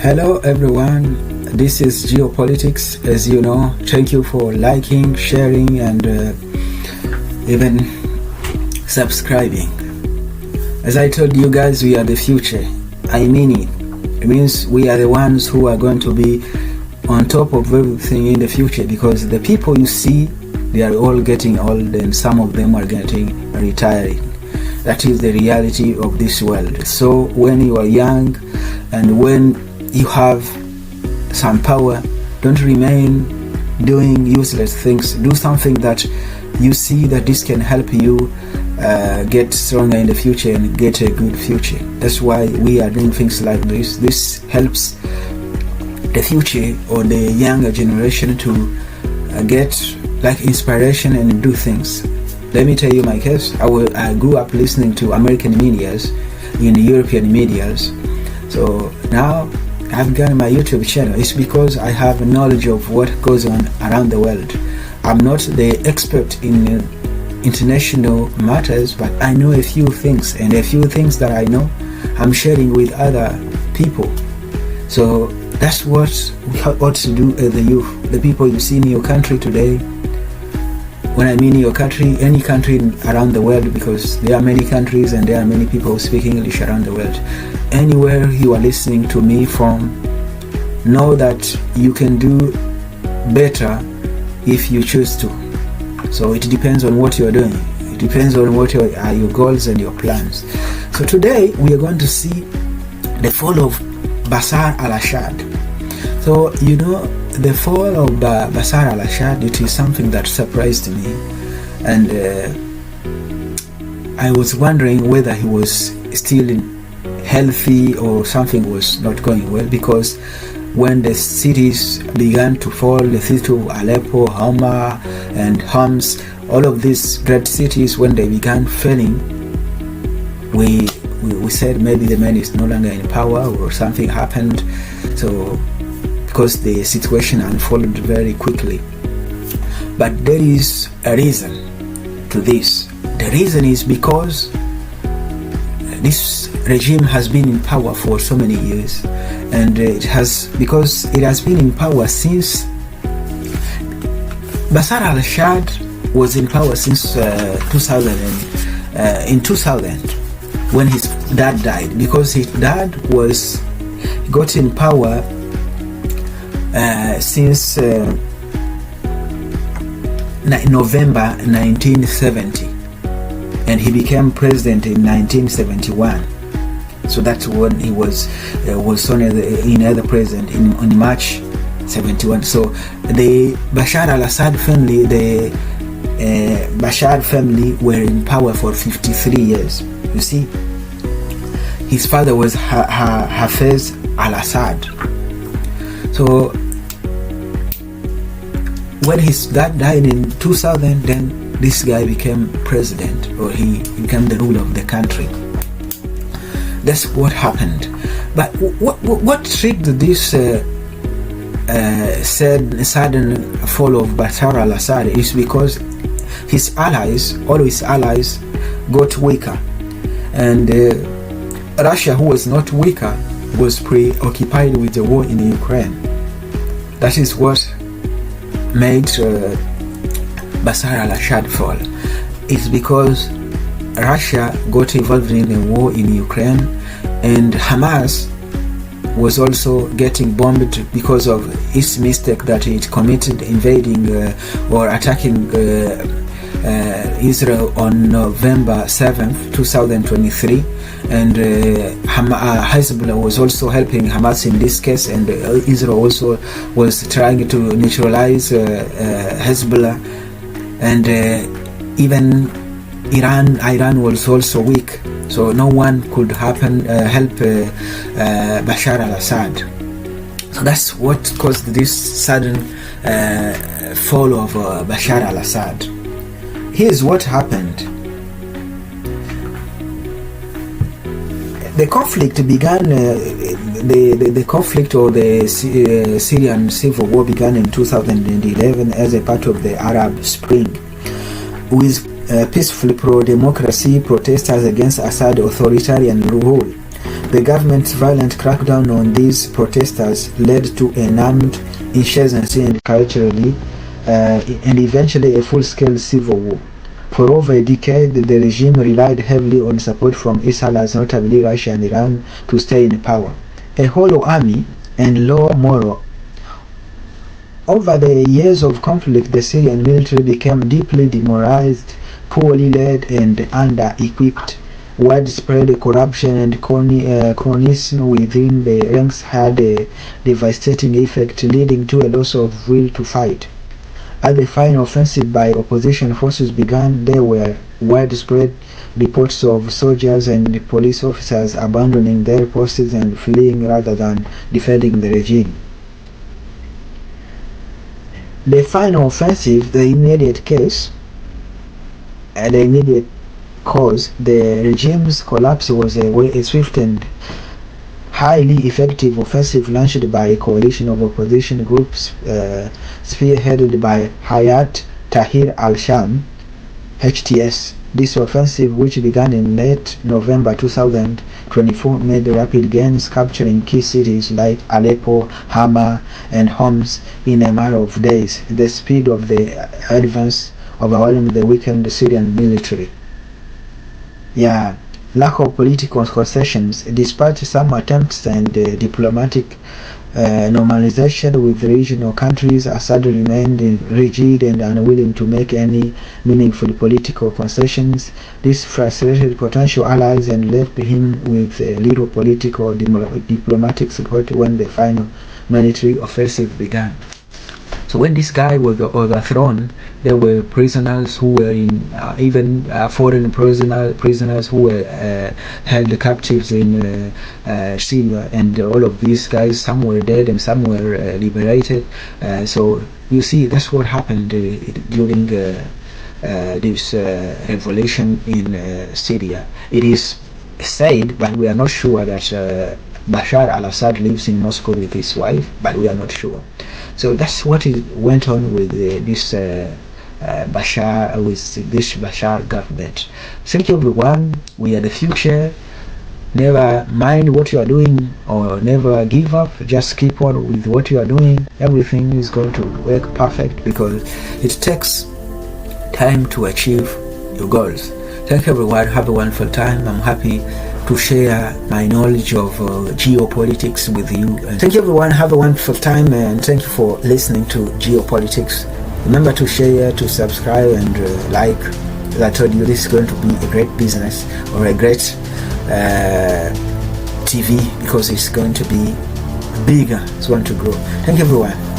Hello everyone, this is Geopolitics. As you know, thank you for liking, sharing and even subscribing. As I told you guys, we are the future. I mean it. It means we are the ones who are going to be on top of everything in the future, because the people you see, they are all getting old and some of them are getting retiring. That is the reality of this world. So when you are young and when you have some power, don't remain doing useless things. Do something that you see that this can help you get stronger in the future and get a good future. That's why we are doing things like this. This helps the future or the younger generation to get like inspiration and do things. Let me tell you my case. I grew up listening to American medias in European medias. So now I've got my YouTube channel. It's because I have knowledge of what goes on around the world. I'm not the expert in international matters, but I know a few things, and a few things that I know I'm sharing with other people. So that's what we ought to do as the youth, the people you see in your country today. When I mean your country, any country around the world, because there are many countries and there are many people speaking English around the world. Anywhere you are listening to me from, know that you can do better if you choose to. So it depends on what you are doing. It depends on what are your goals and your plans. So today we are going to see the fall of Basar Al-Assad. So you know, the fall of Basar Al-Assad, it is something that surprised me, and I was wondering whether he was still healthy or something was not going well, because when the cities began to fall, the city of Aleppo, Hama and Homs, all of these great cities, when they began falling, we said maybe the man is no longer in power or something happened. So because the situation unfolded very quickly. But there is a reason to this. The reason is because this regime has been in power for so many years, and because it has been in power since Basar al-Assad was in power since 2000 when his dad died, because his dad got in power since November 1970, and he became president in 1971. So that's when he was sworn as the president in March 71. So the Bashar al-Assad family, the Bashar family, were in power for 53 years. You see, his father was Hafez al-Assad. So when his dad died in 2000, then this guy became president, or he became the ruler of the country. That's what happened. But what triggered this sudden fall of Bashar al-Assad is because all his allies got weaker, and Russia, who was not weaker, was preoccupied with the war in Ukraine. That is what made Basar al-Assad fall. It's because Russia got involved in the war in Ukraine, and Hamas was also getting bombed because of its mistake that it committed invading or attacking Israel on November 7th, 2023, and Hezbollah was also helping Hamas in this case, and Israel also was trying to neutralize Hezbollah, and even Iran was also weak, so no one could help Bashar al-Assad. So that's what caused this sudden fall of Bashar al-Assad. Here's what happened. The conflict began, the conflict or the Syrian civil war began in 2011 as a part of the Arab Spring, with peaceful pro-democracy protesters against Assad authoritarian rule. The government's violent crackdown on these protesters led to an armed insurgency and and eventually a full-scale civil war. For over a decade, the regime relied heavily on support from its allies, notably Russia and Iran, to stay in power. A hollow army and low moral. Over the years of conflict, the Syrian military became deeply demoralized, poorly led, and under-equipped. Widespread corruption and cronyism within the ranks had a devastating effect, leading to a loss of will to fight. As the final offensive by opposition forces began, there were widespread reports of soldiers and police officers abandoning their posts and fleeing rather than defending the regime. The final offensive, the immediate cause, the regime's collapse was a swift and highly effective offensive launched by a coalition of opposition groups spearheaded by Hayat Tahrir al-Sham, HTS. This offensive, which began in late November 2024, made rapid gains, capturing key cities like Aleppo, Hama, and Homs in a matter of days. The speed of the advance overwhelmed the weakened Syrian military. Lack of political concessions. Despite some attempts and diplomatic normalization with regional countries, Assad remained rigid and unwilling to make any meaningful political concessions. This frustrated potential allies and left him with little political or diplomatic support when the final military offensive began. So when this guy was overthrown, there were prisoners who were in even foreign prisoners who were held captives in Syria, and all of these guys, some were dead and some were liberated. So you see, that's what happened during this revolution in Syria. It is said, but we are not sure, that Basar Al-Assad lives in Moscow with his wife, but we are not sure. So that's what went on with this Bashar government. Thank you, everyone. We are the future. Never mind what you are doing, or never give up. Just keep on with what you are doing. Everything is going to work perfect, because it takes time to achieve your goals. Thank you, everyone. Have a wonderful time. I'm happy to share my knowledge of geopolitics with you. And thank you, everyone. Have a wonderful time, and thank you for listening to Geopolitics. Remember to share, to subscribe, and like. As I told you, this is going to be a great business, or a great TV, because it's going to be bigger. It's going to grow. Thank you, everyone.